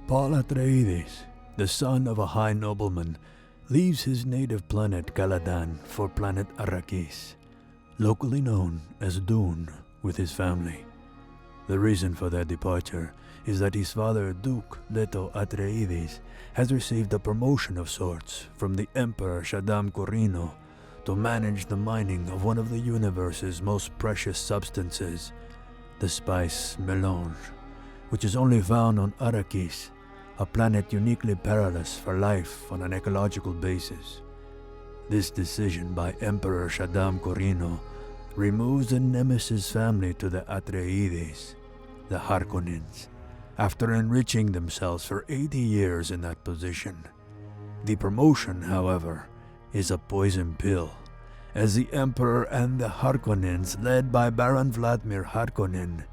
Paul Atreides, the son of a high nobleman, leaves his native planet Caladan for planet Arrakis, locally known as Dune, with his family. The reason for their departure is that his father, Duke Leto Atreides, has received a promotion of sorts from the Emperor Shaddam Corrino to manage the mining of one of the universe's most precious substances, the spice melange, which is only found on Arrakis, a planet uniquely perilous for life on an ecological basis. This decision by Emperor Shaddam Corrino removes the nemesis family to the Atreides, the Harkonnens, after enriching themselves for 80 years in that position. The promotion, however, is a poison pill, as the Emperor and the Harkonnens, led by Baron Vladimir Harkonnen,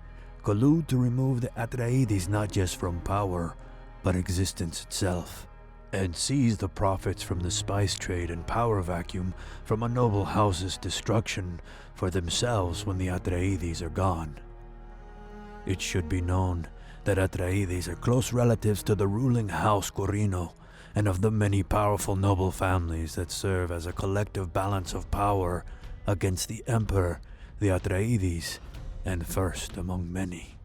collude to remove the Atreides not just from power, but existence itself, and seize the profits from the spice trade and power vacuum from a noble house's destruction for themselves when the Atreides are gone. It should be known that Atreides are close relatives to the ruling House Corrino, and of the many powerful noble families that serve as a collective balance of power against the Emperor, the Atreides, and first among many.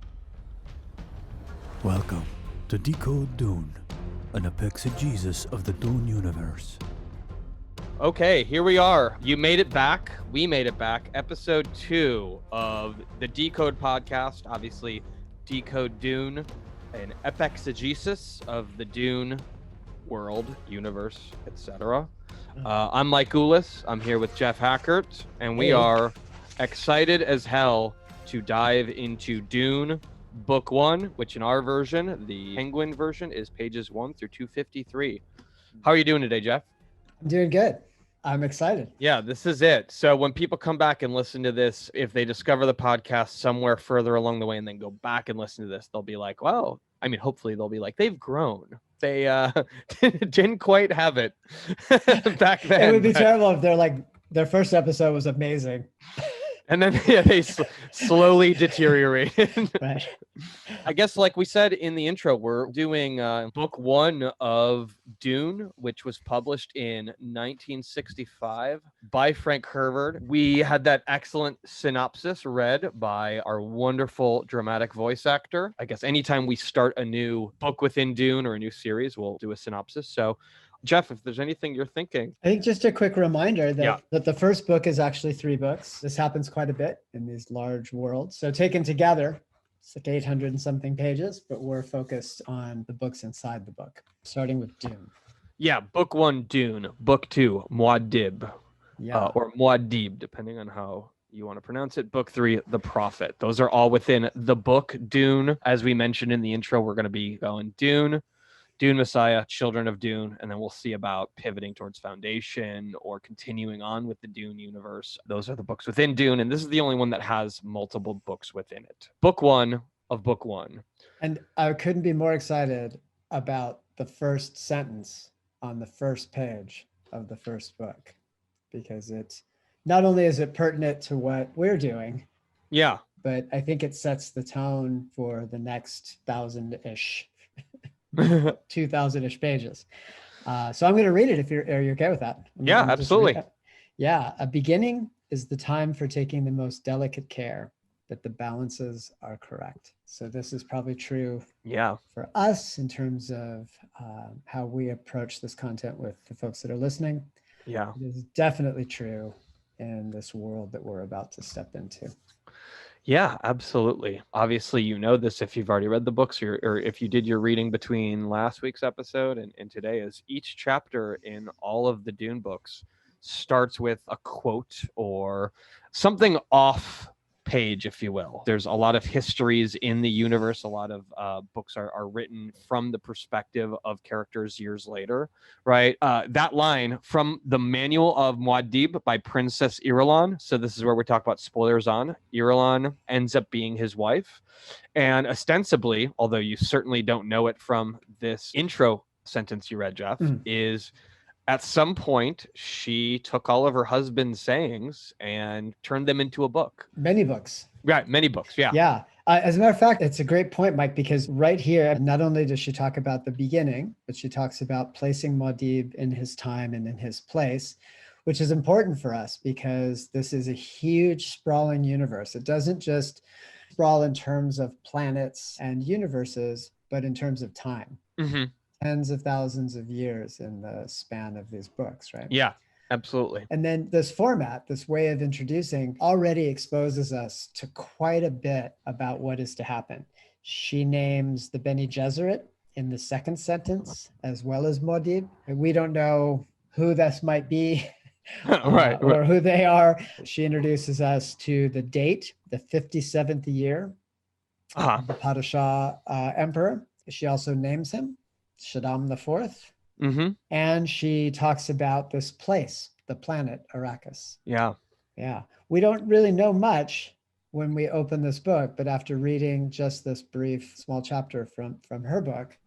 Welcome to Decode Dune, an exegesis of the Dune universe. Okay, here we are. You made it back. We made it back. Episode 2 of the Decode podcast. Obviously, Decode Dune, an exegesis of the Dune world, universe, etc. I'm Mike Goulis. I'm here with Jeff Hackert, and we are excited as hell to dive into Dune Book 1, which in our version, the Penguin version, is pages 1 through 253. How are you doing today, Jeff? I'm doing good. I'm excited. Yeah, this is it. So when people come back and listen to this, if they discover the podcast somewhere further along the way and then go back and listen to this, they'll be like, well, I mean, hopefully they'll be like, they've grown. They didn't quite have it back then. It would be terrible if they're like, their first episode was amazing. And then they slowly deteriorated. Right. I guess, like we said in the intro, we're doing book 1 of Dune, which was published in 1965 by Frank Herbert. We had that excellent synopsis read by our wonderful dramatic voice actor. I guess anytime we start a new book within Dune or a new series, we'll do a synopsis. So Jeff, if there's anything you're thinking. I think just a quick reminder that the first book is actually 3 books. This happens quite a bit in these large worlds. So taken together, it's like 800 and something pages, but we're focused on the books inside the book, starting with Dune. Yeah, book 1, Dune. Book 2, Muad'Dib, or Muad'Dib, depending on how you want to pronounce it. Book 3, The Prophet. Those are all within the book Dune. As we mentioned in the intro, we're going to be going Dune, Dune Messiah, Children of Dune, and then we'll see about pivoting towards Foundation or continuing on with the Dune universe. Those are the books within Dune, and this is the only one that has multiple books within it. Book 1 of book 1. And I couldn't be more excited about the first sentence on the first page of the first book, because it's not only is it pertinent to what we're doing, but I think it sets the tone for the next 1,000-ish 2,000-ish pages. So I'm going to read it if are you okay with that? Yeah, absolutely. Yeah. A beginning is the time for taking the most delicate care that the balances are correct. So this is probably true for us in terms of how we approach this content with the folks that are listening. Yeah. It is definitely true in this world that we're about to step into. Yeah, absolutely. Obviously, you know this if you've already read the books or if you did your reading between last week's episode and today, is each chapter in all of the Dune books starts with a quote or something off page, if you will. There's a lot of histories in the universe. A lot of books are written from the perspective of characters years later, right? That line from the Manual of Muad'Dib by Princess Irulan. So this is where we talk about spoilers on. Irulan ends up being his wife. And ostensibly, although you certainly don't know it from this intro sentence you read, Jeff, is at some point, she took all of her husband's sayings and turned them into a book. Many books. Right. Many books. Yeah. Yeah. As a matter of fact, it's a great point, Mike, because right here, not only does she talk about the beginning, but she talks about placing Muad'Dib in his time and in his place, which is important for us because this is a huge sprawling universe. It doesn't just sprawl in terms of planets and universes, but in terms of time. Mm-hmm. Tens of thousands of years in the span of these books, right? Yeah, absolutely. And then this format, this way of introducing, already exposes us to quite a bit about what is to happen. She names the Bene Gesserit in the second sentence, as well as Muad'Dib. We don't know who this might be Right. or who they are. She introduces us to the date, the 57th year of the Padishah emperor. She also names him, Shaddam IV. Mm-hmm. And she talks about this place, the planet Arrakis. Yeah. Yeah. We don't really know much when we open this book, but after reading just this brief small chapter from her book,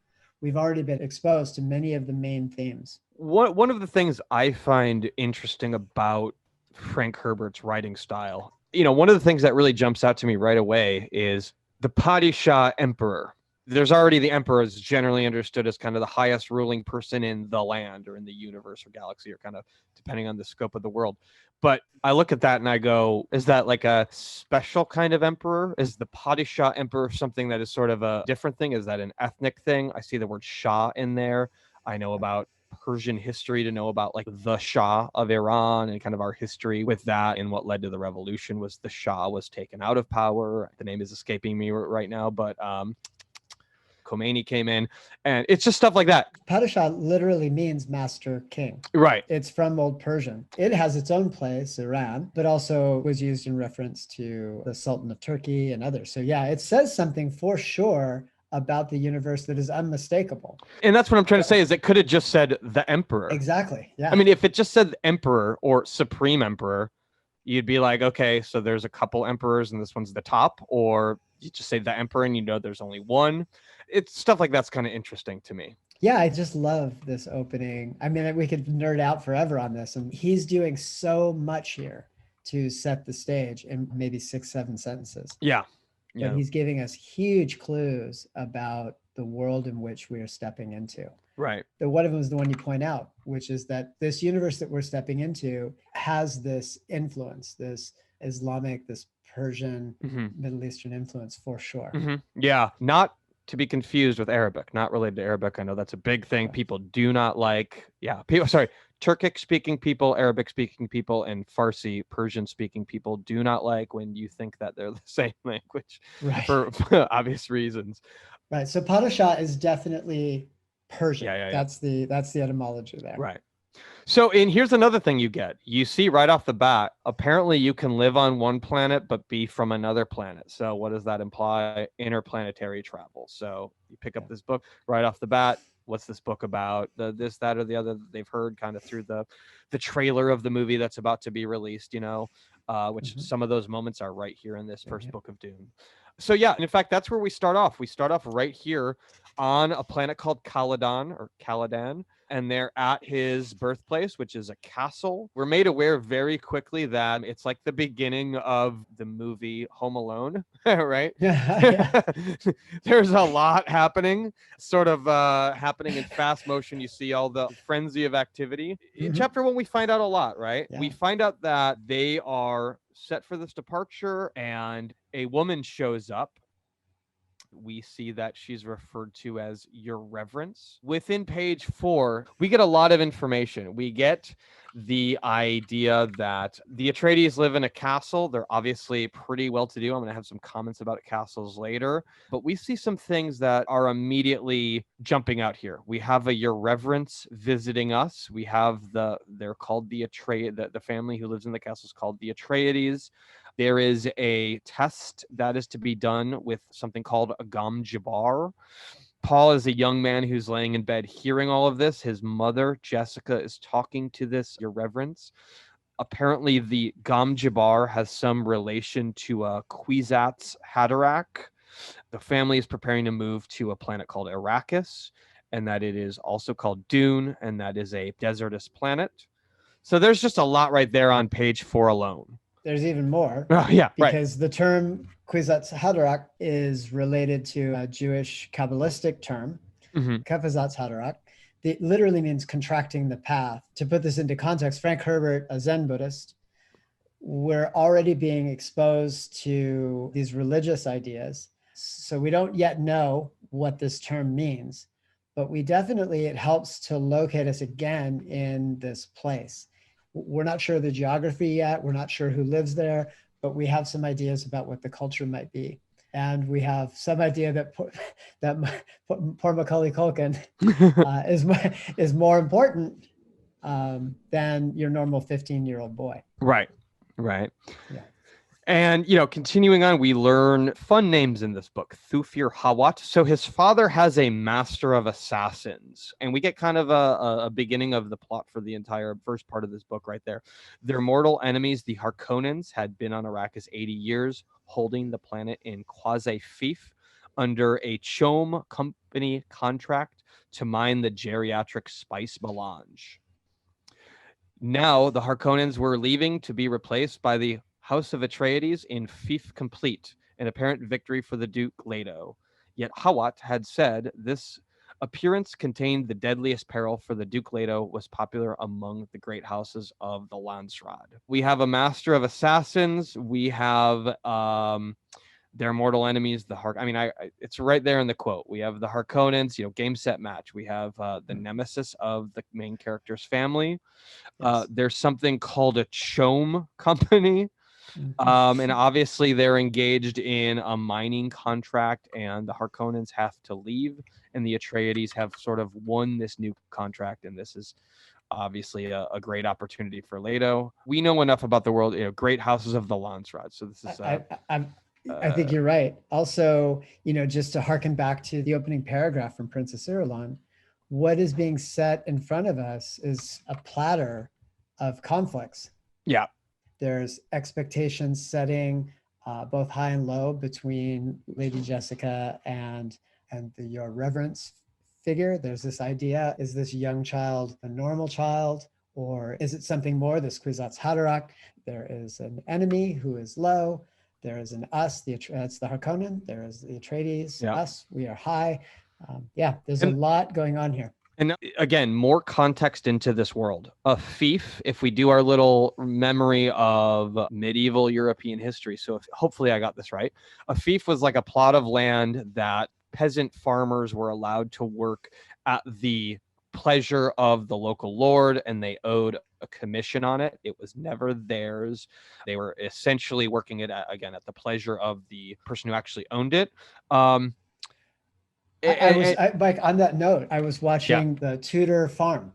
we've already been exposed to many of the main themes. One of the things I find interesting about Frank Herbert's writing style, one of the things that really jumps out to me right away is the Padishah Emperor. There's already the emperor is generally understood as kind of the highest ruling person in the land or in the universe or galaxy, or kind of depending on the scope of the world. But I look at that and I go, is that like a special kind of emperor? Is the Padishah Emperor something that is sort of a different thing? Is that an ethnic thing? I see the word Shah in there. I know about Persian history to know about like the Shah of Iran and kind of our history with that, and what led to the revolution was the Shah was taken out of power. The name is escaping me right now, but Khomeini came in, and it's just stuff like that. Padishah literally means master king. Right. It's from Old Persian. It has its own place, Iran, but also was used in reference to the Sultan of Turkey and others. So yeah, it says something for sure about the universe that is unmistakable. And that's what I'm trying to say, is it could have just said the emperor. Exactly. Yeah. I mean, if it just said emperor or supreme emperor, you'd be like, okay, so there's a couple emperors and this one's the top, or you just say the emperor and there's only one. It's stuff like that's kind of interesting to me. Yeah, I just love this opening. I mean, we could nerd out forever on this, and he's doing so much here to set the stage in maybe 6-7 sentences. Yeah. But he's giving us huge clues about the world in which we are stepping into. Right. One of them is the one you point out, which is that this universe that we're stepping into has this influence, this Islamic, this Persian, Middle Eastern influence for sure. Mm-hmm. Yeah. Not to be confused with Arabic, not related to Arabic. I know that's a big thing. People do not like, Turkic speaking people, Arabic speaking people, and Farsi, Persian speaking people do not like when you think that they're the same language, right, for obvious reasons. Right. So Padishah is definitely Persian. Yeah. That's the etymology there. Right. So, and here's another thing you see right off the bat, apparently you can live on one planet, but be from another planet. So what does that imply? Interplanetary travel. So you pick up this book right off the bat. What's this book about? This, that, or the other that they've heard kind of through the trailer of the movie that's about to be released, which some of those moments are right here in this first book of Dune. So yeah, and in fact, that's where we start off. We start off right here on a planet called Caladan, and they're at his birthplace, which is a castle. We're made aware very quickly that it's like the beginning of the movie Home Alone, right? Yeah. There's a lot happening, sort of happening in fast motion. You see all the frenzy of activity. In chapter 1, we find out a lot, right? Yeah. We find out that they are set for this departure, and a woman shows up. We see that she's referred to as Your Reverence. Within page 4, we get a lot of information. We get the idea that the Atreides live in a castle. They're obviously pretty well-to-do. I'm going to have some comments about castles later. But we see some things that are immediately jumping out here. We have a Your Reverence visiting us. We have they're called the Atreides. The family who lives in the castle is called the Atreides. There is a test that is to be done with something called a Gamja Bar. Paul is a young man who's laying in bed hearing all of this. His mother, Jessica, is talking to this Your Reverence. Apparently, the Gamja Bar has some relation to Kwisatz Haderach. The family is preparing to move to a planet called Arrakis, and that it is also called Dune, and that is a desertous planet. So there's just a lot right there on page 4 alone. there's even more. Oh, yeah, right. Because the term Kwisatz Haderach is related to a Jewish Kabbalistic term, Kefazatz Haderach. It literally means contracting the path. To put this into context, Frank Herbert, a Zen Buddhist, we're already being exposed to these religious ideas. So we don't yet know what this term means, but it helps to locate us again in this place. We're not sure the geography yet. We're not sure who lives there, but we have some ideas about what the culture might be. And we have some idea that poor Macaulay Culkin is more important than your normal 15-year-old boy. Right. Right. Yeah. And, you know, continuing on, we learn fun names in this book. Thufir Hawat. So his father has a master of assassins. And we get kind of a beginning of the plot for the entire first part of this book right there. Their mortal enemies, the Harkonnens, had been on Arrakis 80 years, holding the planet in quasi-fief under a Chom company contract to mine the geriatric spice melange. Now the Harkonnens were leaving to be replaced by the House of Atreides in fief complete, an apparent victory for the Duke Leto. Yet Hawat had said this appearance contained the deadliest peril, for the Duke Leto was popular among the great houses of the Landsraad. We have a master of assassins. We have their mortal enemies, it's right there in the quote. We have the Harkonnens, you know, game, set, match. We have the nemesis of the main character's family. Yes. There's something called a Chom company. And obviously they're engaged in a mining contract, and the Harkonnens have to leave, and the Atreides have sort of won this new contract, and this is obviously a great opportunity for Leto. We know enough about the world, you know, great houses of the Landsraad. So this is I think you're right. Also, you know, just to harken back to the opening paragraph from Princess Irulan, what is being set in front of us is a platter of conflicts. Yeah. There's expectations setting both high and low between Lady Jessica and your reverence figure. There's this idea, is this young child a normal child, or is it something more, this Kwisatz Haderach? There is an enemy who is low. There is an us, that's the Harkonnen. There is the Atreides, us, we are high. There's a lot going on here. And again, more context into this world. A fief, if we do our little memory of medieval European history, so hopefully I got this right, a fief was like a plot of land that peasant farmers were allowed to work at the pleasure of the local lord, and they owed a commission on it. It was never theirs. They were essentially working it at the pleasure of the person who actually owned it. Mike, on that note, I was watching the Tudor Farm.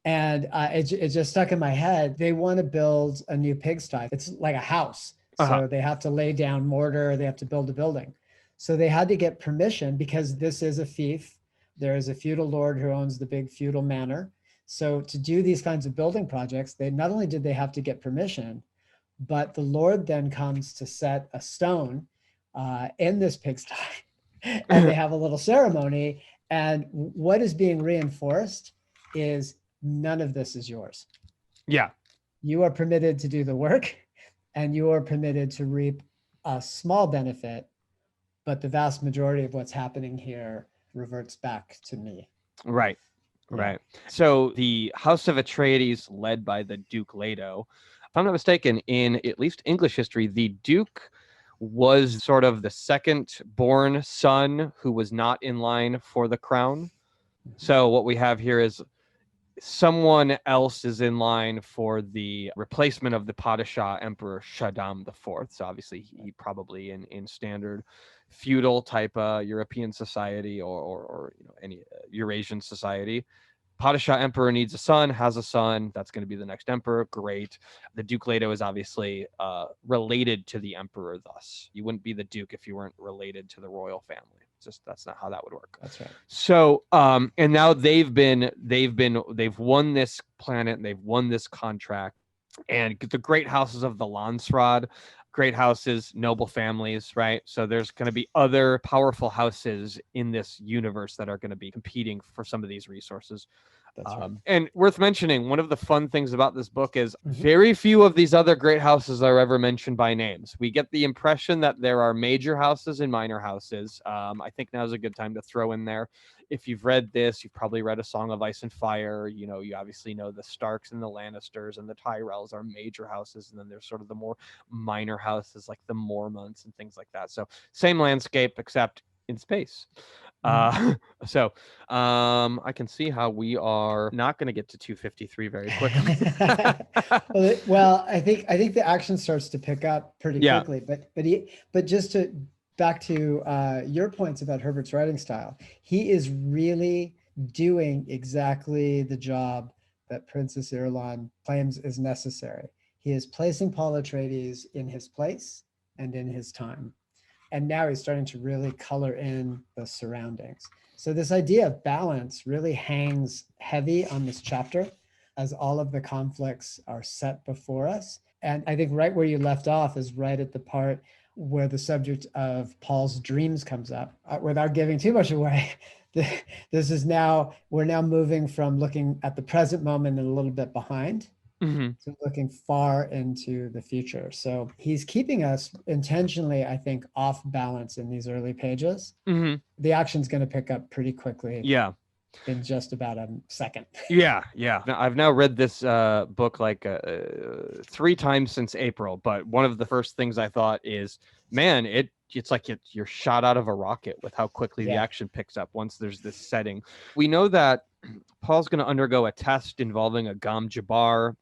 And it just stuck in my head. They want to build a new pigsty. It's like a house. So they have to lay down mortar. They have to build a building. So they had to get permission, because this is a fief. There is a feudal lord who owns the big feudal manor. So to do these kinds of building projects, they not only did they have to get permission, but the lord then comes to set a stone in this pigsty. And they have a little ceremony. And what is being reinforced is none of this is yours. Yeah. You are permitted to do the work, and you are permitted to reap a small benefit, but the vast majority of what's happening here reverts back to me. Right. Right. So the House of Atreides, led by the Duke Leto, if I'm not mistaken, in at least English history, the Duke was sort of the second born son who was not in line for the crown. So what we have here is someone else is in line for the replacement of the Padishah Emperor Shaddam IV. So obviously he probably in standard feudal type European society or you know, any Eurasian society. Padishah Emperor needs a son, has a son. That's going to be the next emperor. Great. The Duke Leto is obviously related to the emperor. Thus, you wouldn't be the Duke if you weren't related to the royal family. Just that's not how that would work. That's right. So, and now they've won this planet, and they've won this contract, and the great houses of the Landsraad, great houses, noble families, right? So there's going to be other powerful houses in this universe that are going to be competing for some of these resources. That's right. And worth mentioning, one of the fun things about this book is very few of these other great houses are ever mentioned by names. We get the impression that there are major houses and minor houses. I think now's a good time to throw in there. If you've read this, you've probably read A Song of Ice and Fire. You know, you obviously know the Starks and the Lannisters and the Tyrells are major houses. And then there's sort of the more minor houses like the Mormonts and things like that. So same landscape, except in space. So I can see how we are not going to get to 253 very quickly. Well, I think the action starts to pick up pretty quickly, but just to back to your points about Herbert's writing style, he is really doing exactly the job that Princess Irulan claims is necessary. He is placing Paul Atreides in his place and in his time. And now he's starting to really color in the surroundings. So this idea of balance really hangs heavy on this chapter as all of the conflicts are set before us. And I think right where you left off is right at the part where the subject of Paul's dreams comes up. Without giving too much away, we're now moving from looking at the present moment and a little bit behind. So looking far into the future. So he's keeping us intentionally, I think, off balance in these early pages. The action's going to pick up pretty quickly. Yeah. In just about a second. Yeah. I've now read this book like 3 times since April, but one of the first things I thought is, man, it's like you're shot out of a rocket with how quickly the action picks up once there's this setting. We know that Paul's going to undergo a test involving a Gamja Bar.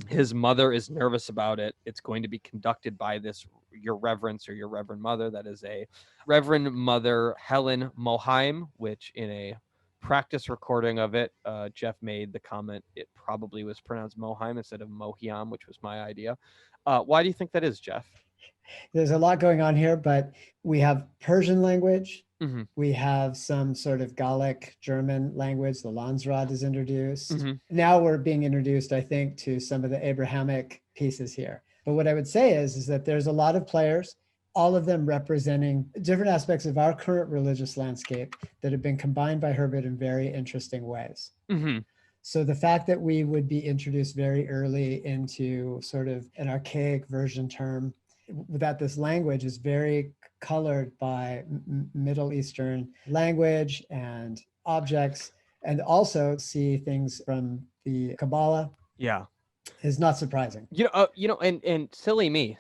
His mother is nervous about it. It's going to be conducted by your reverence or your reverend mother. That is a Reverend Mother Helen Mohiam, which in a practice recording of it, Jeff made the comment it probably was pronounced Mohiam instead of Mohiam, which was my idea. Why do you think that is, Jeff? There's a lot going on here, but we have Persian language. We have some sort of Gallic German language. The Landsrad is introduced. Now we're being introduced, I think, to some of the Abrahamic pieces here. But what I would say is that there's a lot of players, all of them representing different aspects of our current religious landscape that have been combined by Herbert in very interesting ways. So the fact that we would be introduced very early into sort of an archaic version term, that this language is very colored by Middle Eastern language and objects, and also see things from the Kabbalah. Yeah. Is not surprising. And silly me,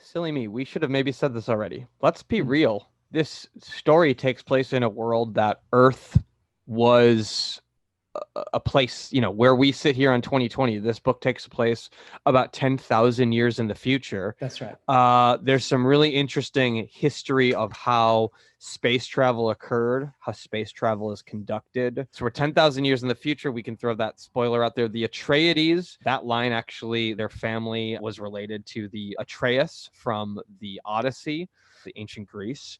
we should have maybe said this already. Let's be real. This story takes place in a world that Earth was a place, where we sit here in 2020. This book takes place about 10,000 years in the future. That's right. There's some really interesting history of how space travel occurred, how space travel is conducted. So we're 10,000 years in the future. We can throw that spoiler out there. The Atreides, that line, actually, their family was related to the Atreus from the Odyssey, the ancient Greece.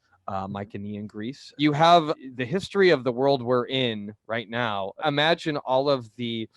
Mycenaean Greece. You have the history of the world we're in right now. Imagine all of the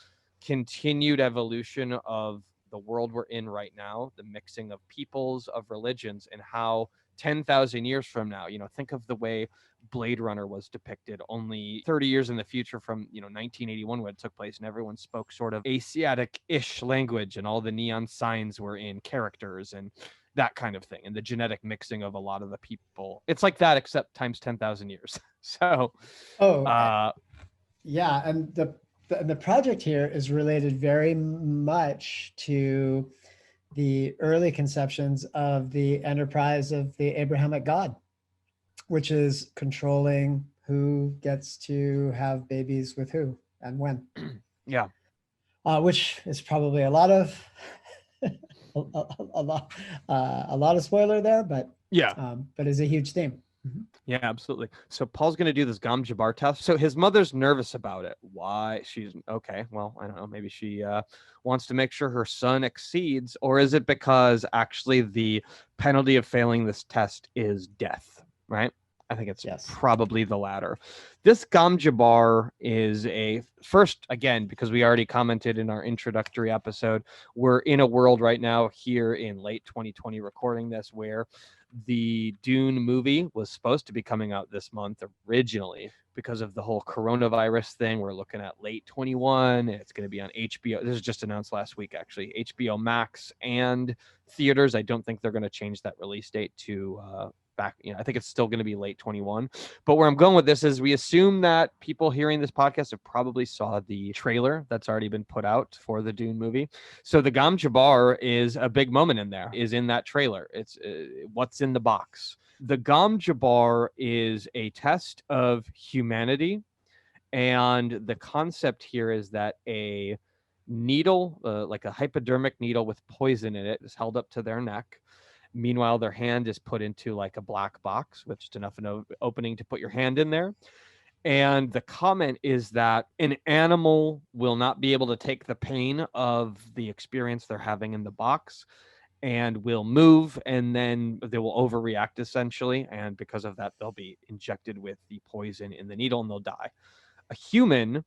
continued evolution of the world we're in right now, the mixing of peoples, of religions, and how 10,000 years from now, think of the way Blade Runner was depicted only 30 years in the future from, 1981 when it took place, and everyone spoke sort of Asiatic-ish language, and all the neon signs were in characters and that kind of thing, and the genetic mixing of a lot of the people. It's like that, except times 10,000 years. So, yeah, and the project here is related very much to the early conceptions of the enterprise of the Abrahamic God, which is controlling who gets to have babies with who and when. Yeah, which is probably a lot of a lot of spoiler there, but is a huge theme. Yeah, absolutely. So Paul's going to do this Gamja Bar test. So his mother's nervous about it. Why? She's okay. Well, I don't know. Maybe she wants to make sure her son exceeds, or is it because actually the penalty of failing this test is death? Right. I think it's probably the latter. This Gamja Bar is first, again, because we already commented in our introductory episode, we're in a world right now here in late 2020 recording this where The Dune movie was supposed to be coming out this month originally. Because of the whole coronavirus thing, we're looking at late 21. It's going to be on HBO. This was just announced last week, actually. HBO Max and theaters. I don't think they're going to change that release date to back. I think it's still going to be late 21. But where I'm going with this is we assume that people hearing this podcast have probably saw the trailer that's already been put out for the Dune movie. So the Gamja Bar is a big moment in there, is in that trailer. It's what's in the box. The Gamja Bar is a test of humanity. And the concept here is that a needle, like a hypodermic needle with poison in it, is held up to their neck. Meanwhile, their hand is put into like a black box with just enough of an opening to put your hand in there. And the comment is that an animal will not be able to take the pain of the experience they're having in the box and will move, and then they will overreact essentially. And because of that, they'll be injected with the poison in the needle and they'll die. A human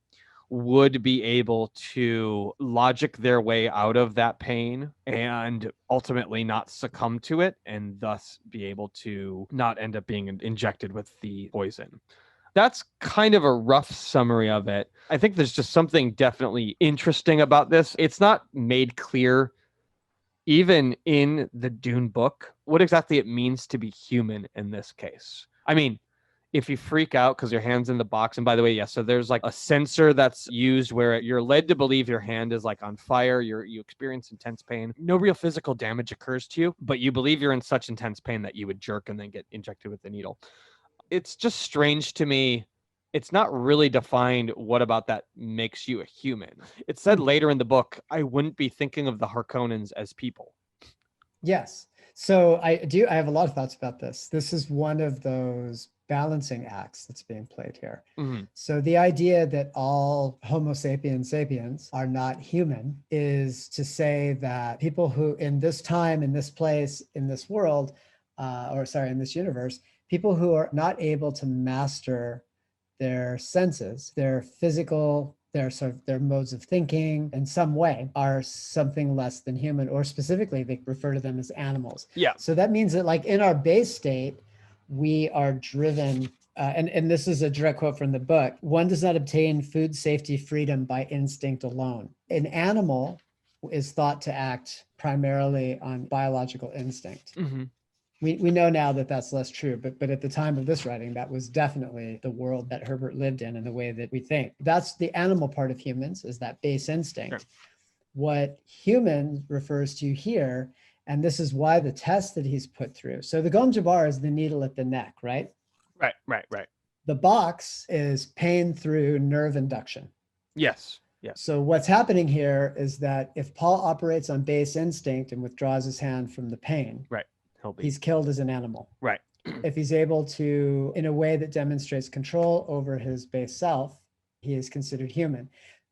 would be able to logic their way out of that pain and ultimately not succumb to it, and thus be able to not end up being injected with the poison. That's kind of a rough summary of it. I think there's just something definitely interesting about this. It's not made clear, even in the Dune book, what exactly it means to be human in this case. I mean, if you freak out because your hand's in the box, and by the way, so there's like a sensor that's used where you're led to believe your hand is like on fire, you experience intense pain. No real physical damage occurs to you, but you believe you're in such intense pain that you would jerk and then get injected with the needle. It's just strange to me. It's not really defined what about that makes you a human. It said later in the book, I wouldn't be thinking of the Harkonnens as people. Yes. So I have a lot of thoughts about this. This is one of those balancing acts that's being played here. Mm-hmm. So the idea that all Homo sapiens sapiens are not human is to say that people who in this time, in this place, in this world, in this universe, people who are not able to master their senses, their physical, their modes of thinking in some way are something less than human, or specifically they refer to them as animals. Yeah. So that means that like in our base state, we are driven, and this is a direct quote from the book, one does not obtain food safety freedom by instinct alone. An animal is thought to act primarily on biological instinct. Mm-hmm. We know now that that's less true, but at the time of this writing, that was definitely the world that Herbert lived in and the way that we think. That's the animal part of humans, is that base instinct. Sure. What human refers to here, and this is why the test that he's put through. So the Gamja Bar is the needle at the neck, right? Right. The box is pain through nerve induction. Yes. So what's happening here is that if Paul operates on base instinct and withdraws his hand from the pain, right, he's killed as an animal. Right. If he's able to, in a way that demonstrates control over his base self, he is considered human.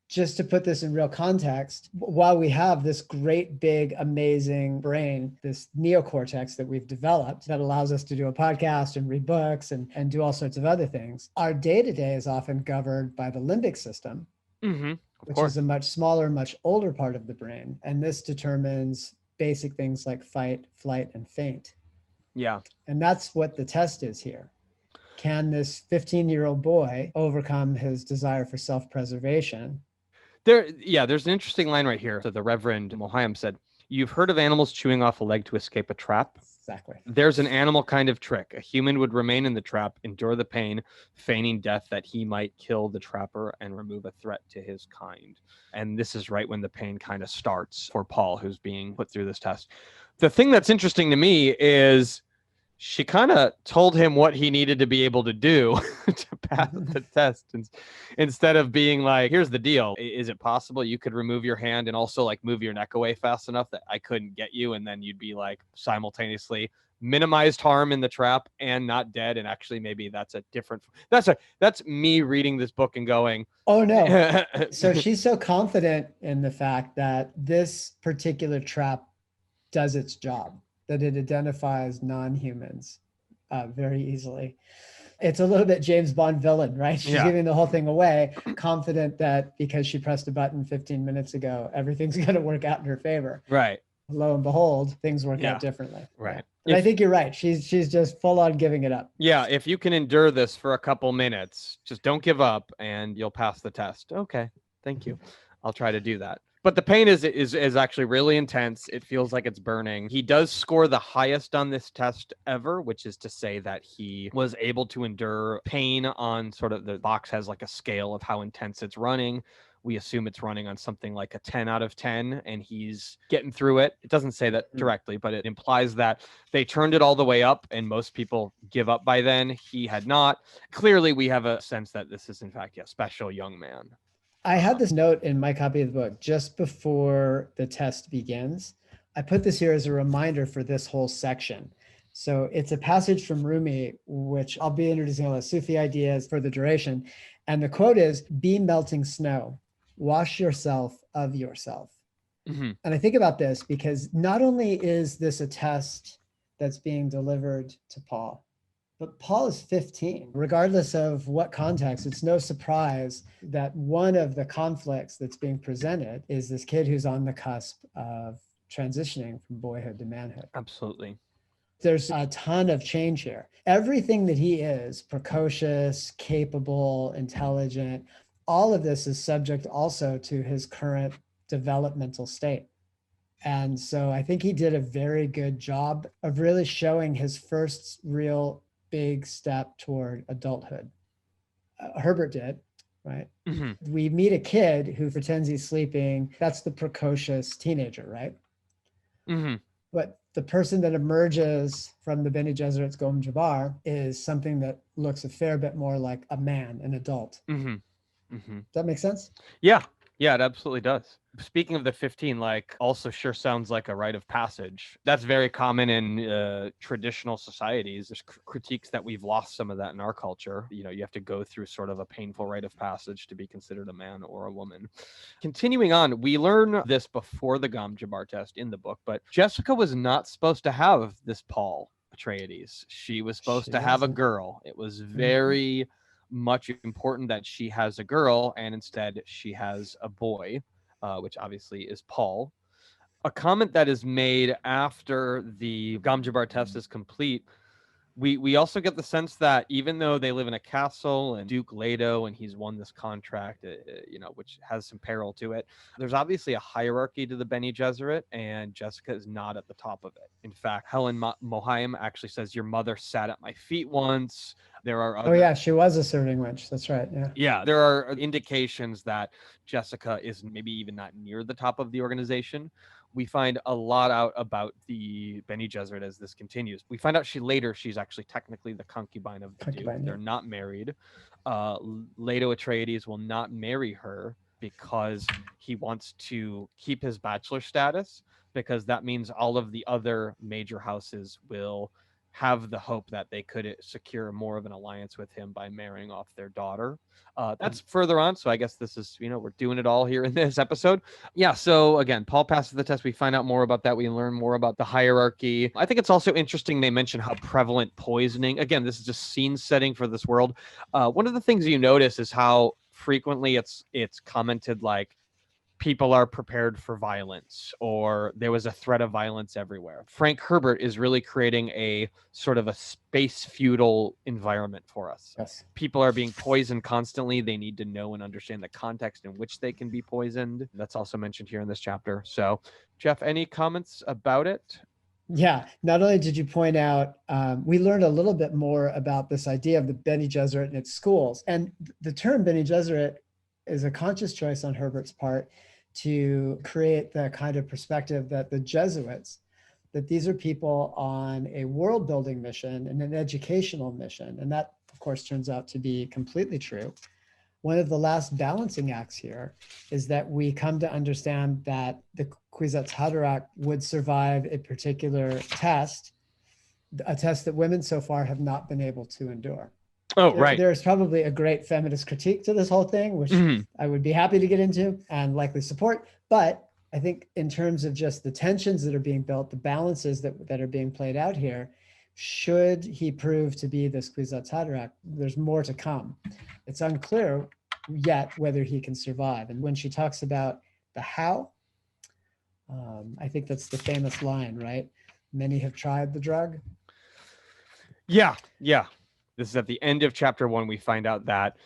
Just to put this in real context, while we have this great, big, amazing brain, this neocortex that we've developed that allows us to do a podcast and read books and do all sorts of other things, our day-to-day is often governed by the limbic system, which is a much smaller, much older part of the brain. And this determines basic things like fight, flight, and faint. Yeah. And that's what the test is here. Can this 15-year-old boy overcome his desire for self-preservation? There's an interesting line right here. So the Reverend Mohayim said, "You've heard of animals chewing off a leg to escape a trap? Exactly. There's an animal kind of trick. A human would remain in the trap, endure the pain, feigning death that he might kill the trapper and remove a threat to his kind." And this is right when the pain kind of starts for Paul, who's being put through this test. The thing that's interesting to me is she kind of told him what he needed to be able to do to pass the test, instead of being like, here's the deal. Is it possible you could remove your hand and also like move your neck away fast enough that I couldn't get you? And then you'd be like simultaneously minimized harm in the trap and not dead. And actually, maybe that's me reading this book and going, oh no. So she's so confident in the fact that this particular trap does its job, that it identifies non-humans very easily. It's a little bit James Bond villain, right? She's giving the whole thing away, confident that because she pressed a button 15 minutes ago, everything's going to work out in her favor. Right. lo and behold, things work Yeah. out differently. Right. But I think you're right. She's just full on giving it up. Yeah, if you can endure this for a couple minutes, just don't give up and you'll pass the test. Okay, thank you. I'll try to do that. But the pain is actually really intense. It feels like it's burning. He does score the highest on this test ever, which is to say that he was able to endure pain on sort of, the box has like a scale of how intense it's running. We assume it's running on something like a 10 out of 10, and he's getting through it. It doesn't say that directly, but it implies that they turned it all the way up, and most people give up by then. He had not. Clearly, we have a sense that this is, in fact, a special young man. I had this note in my copy of the book just before the test begins. I put this here as a reminder for this whole section. So it's a passage from Rumi, which I'll be introducing all the Sufi ideas for the duration. And the quote is, "Be melting snow, wash yourself of yourself." Mm-hmm. And I think about this because not only is this a test that's being delivered to Paul, but Paul is 15. Regardless of what context, it's no surprise that one of the conflicts that's being presented is this kid who's on the cusp of transitioning from boyhood to manhood. Absolutely. There's a ton of change here. Everything that he is, precocious, capable, intelligent, all of this is subject also to his current developmental state. And so I think he did a very good job of really showing his first real big step toward adulthood. Herbert did, right? Mm-hmm. We meet a kid who pretends he's sleeping. That's the precocious teenager, right? Mm-hmm. But the person that emerges from the Bene Gesserit's Gamja Bar is something that looks a fair bit more like a man, an adult. Mm-hmm. Mm-hmm. Does that make sense? Yeah, it absolutely does. Speaking of the 15, also sure sounds like a rite of passage. That's very common in traditional societies. There's critiques that we've lost some of that in our culture. You have to go through sort of a painful rite of passage to be considered a man or a woman. Continuing on, we learn this before the Gamja Bar test in the book, but Jessica was not supposed to have this Paul Atreides. She was supposed to have a girl. It was very much important that she has a girl, and instead she has a boy, which obviously is Paul. A comment that is made after the Gamja Bar test is complete, we also get the sense that even though they live in a castle and Duke Leto and he's won this contract, which has some peril to it, there's obviously a hierarchy to the Bene Gesserit, and Jessica is not at the top of it. In fact, Helen Mohaim actually says, "Your mother sat at my feet once." There are other... Oh yeah, she was a serving wench. That's right. Yeah, there are indications that Jessica is maybe even not near the top of the organization. We find a lot out about the Bene Gesserit as this continues. We find out she's actually technically the concubine of the Duke. They're not married. Leto Atreides will not marry her because he wants to keep his bachelor status, because that means all of the other major houses will have the hope that they could secure more of an alliance with him by marrying off their daughter. That's further on. So I guess this is, we're doing it all here in this episode. Yeah. So again, Paul passes the test. We find out more about that. We learn more about the hierarchy. I think it's also interesting they mention how prevalent poisoning. Again, this is just scene setting for this world. One of the things you notice is how frequently it's commented like, people are prepared for violence, or there was a threat of violence everywhere. Frank Herbert is really creating a sort of a space feudal environment for us. Yes. People are being poisoned constantly. They need to know and understand the context in which they can be poisoned. That's also mentioned here in this chapter. So, Jeff, any comments about it? Yeah, not only did you point out, we learned a little bit more about this idea of the Bene Gesserit and its schools. And the term Bene Gesserit is a conscious choice on Herbert's part to create the kind of perspective that the Jesuits, that these are people on a world building mission and an educational mission. And that, of course, turns out to be completely true. One of the last balancing acts here is that we come to understand that the Kwisatz Haderach would survive a particular test, a test that women so far have not been able to endure. Oh, right. There's probably a great feminist critique to this whole thing, which I would be happy to get into and likely support. But I think in terms of just the tensions that are being built, the balances that are being played out here, should he prove to be this Kwisatz Haderach, there's more to come. It's unclear yet whether he can survive. And when she talks about the how, I think that's the famous line, right? Many have tried the drug. Yeah. This is at the end of chapter 1. We find out that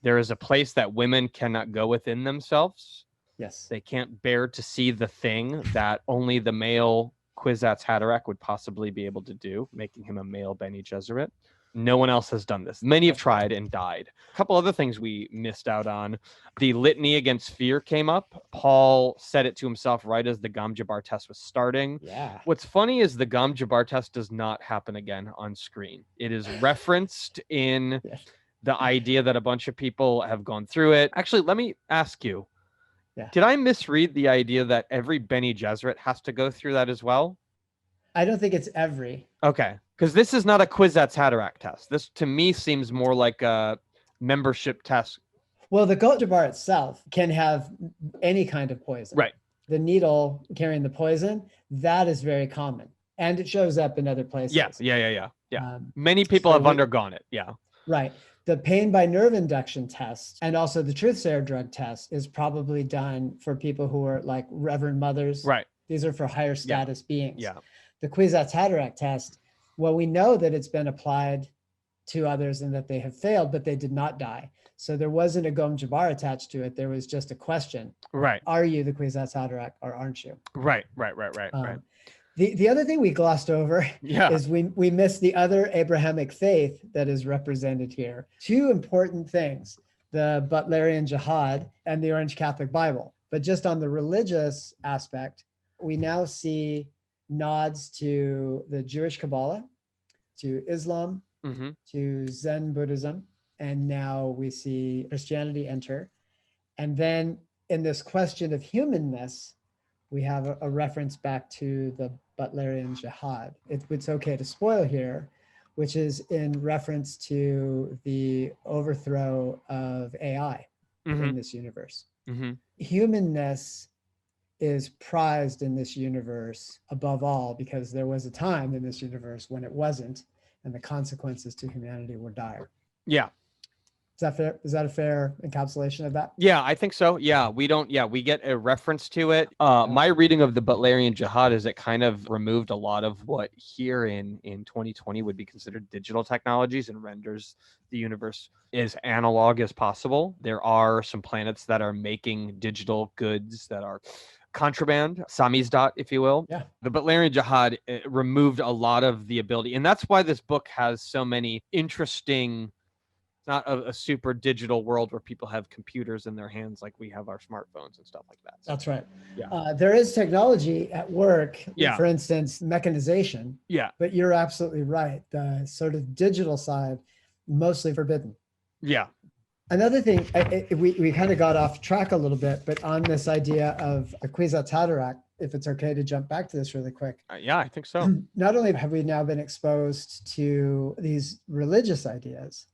there is a place that women cannot go within themselves. Yes. They can't bear to see the thing that only the male Kwisatz Haderach would possibly be able to do, making him a male Bene Gesserit. No one else has done this. Many have tried and died. A couple other things we missed out on. The litany against fear came up. Paul said it to himself right as the Gamja Bar test was starting. Yeah. What's funny is the Gamja Bar test does not happen again on screen. It is referenced in Yes. the idea that a bunch of people have gone through it. Actually, let me ask you. Yeah. Did I misread the idea that every Bene Gesserit has to go through that as well? I don't think it's every. Okay, because this is not a Kwisatz Haderach test. This, to me, seems more like a membership test. Well, the Gamja Bar itself can have any kind of poison. Right. The needle carrying the poison, that is very common. And it shows up in other places. Yeah. Many people have undergone it. Yeah. Right. The pain by nerve induction test and also the truth sayer drug test is probably done for people who are like Reverend Mothers. Right. These are for higher status beings. Yeah. The Kwisatz Haderach test, well, we know that it's been applied to others and that they have failed, but they did not die. So there wasn't a Gamja Bar attached to it. There was just a question. Right. Are you the Kwisatz Haderach or aren't you? Right. The other thing we glossed over is we missed the other Abrahamic faith that is represented here. Two important things, the Butlerian Jihad and the Orange Catholic Bible. But just on the religious aspect, we now see nods to the Jewish Kabbalah, to Islam, to Zen Buddhism, and now we see Christianity enter. And then in this question of humanness, we have a reference back to the Butlerian Jihad. It's okay to spoil here, which is in reference to the overthrow of AI in this universe. Humanness is prized in this universe above all because there was a time in this universe when it wasn't, and the consequences to humanity were dire. Yeah. Is that fair? Is that a fair encapsulation of that? Yeah, I think so. Yeah, we get a reference to it. My reading of the Butlerian Jihad is it kind of removed a lot of what here in 2020 would be considered digital technologies and renders the universe as analog as possible. There are some planets that are making digital goods that are contraband, samizdat, if you will. Yeah. The Butlerian Jihad removed a lot of the ability. And that's why this book has so many interesting, not a super digital world where people have computers in their hands like we have our smartphones and stuff like that. So, that's right. Yeah. There is technology at work, Yeah. For instance, mechanization. Yeah. But you're absolutely right. The sort of digital side, mostly forbidden. Yeah. Another thing, we kind of got off track a little bit, but on this idea of a Kwisatz Haderach, if it's okay to jump back to this really quick. Yeah, I think so. Not only have we now been exposed to these religious ideas,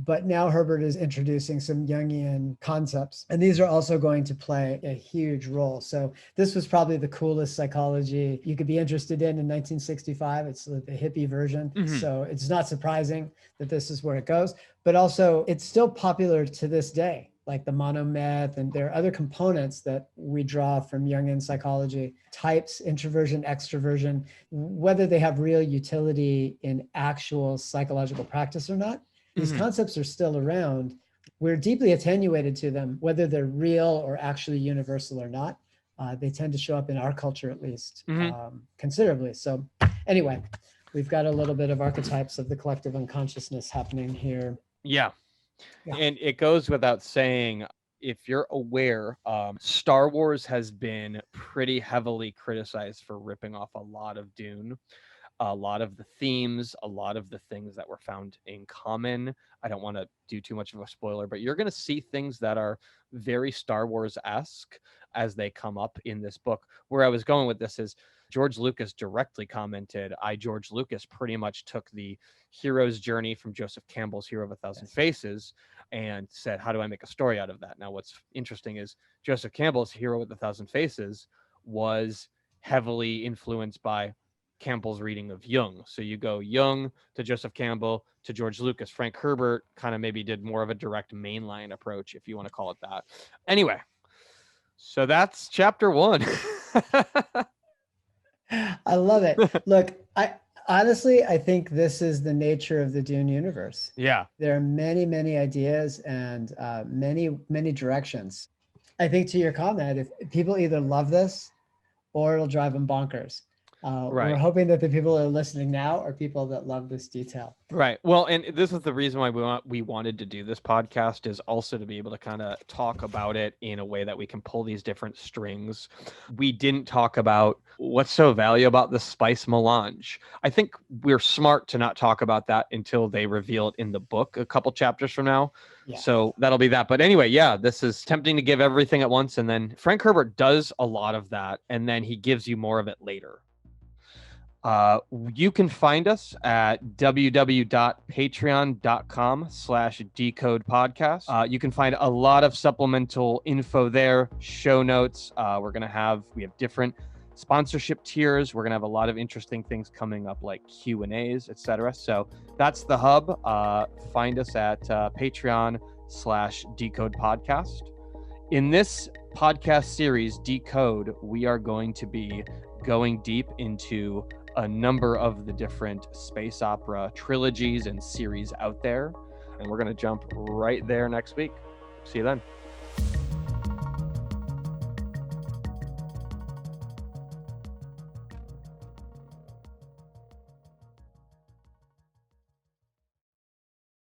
but now Herbert is introducing some Jungian concepts, and these are also going to play a huge role. So this was probably the coolest psychology you could be interested in 1965. It's the hippie version. So it's not surprising that this is where it goes, but also it's still popular to this day, like the monomyth, and there are other components that we draw from Jungian psychology, types, introversion, extroversion, whether they have real utility in actual psychological practice or not. These concepts are still around. We're deeply attenuated to them, whether they're real or actually universal or not. They tend to show up in our culture, at least, considerably. So anyway, we've got a little bit of archetypes of the collective unconsciousness happening here. Yeah. And it goes without saying, if you're aware, Star Wars has been pretty heavily criticized for ripping off a lot of Dune. A lot of the themes, a lot of the things that were found in common. I don't want to do too much of a spoiler, but you're going to see things that are very Star Wars-esque as they come up in this book. Where I was going with this is George Lucas directly commented, George Lucas pretty much took the hero's journey from Joseph Campbell's Hero of a Thousand Faces and said, how do I make a story out of that? Now, what's interesting is Joseph Campbell's Hero with a Thousand Faces was heavily influenced by Campbell's reading of Jung. So you go Jung to Joseph Campbell to George Lucas. Frank Herbert kind of maybe did more of a direct mainline approach, if you want to call it that. Anyway, So that's chapter 1. I love it. Look, I honestly, I think this is the nature of the Dune universe. Yeah. There are many, many ideas and many, many directions. I think to your comment, if people either love this or it'll drive them bonkers. We're Right. hoping that the people that are listening now are people that love this detail. Right. Well, and this is the reason why we wanted to do this podcast, is also to be able to kind of talk about it in a way that we can pull these different strings. We didn't talk about what's so valuable about the spice melange. I think we're smart to not talk about that until they reveal it in the book a couple chapters from now. Yeah. So that'll be that. But anyway, yeah, this is tempting to give everything at once. And then Frank Herbert does a lot of that, and then he gives you more of it later. You can find us at www.patreon.com/decode podcast. You can find a lot of supplemental info there, show notes. We have different sponsorship tiers. We're going to have a lot of interesting things coming up, like Q&As, etc. So that's the hub. Find us at Patreon/decode podcast. In this podcast series, Decode, we are going to be going deep into a number of the different space opera trilogies and series out there. And we're going to jump right there next week. See you then.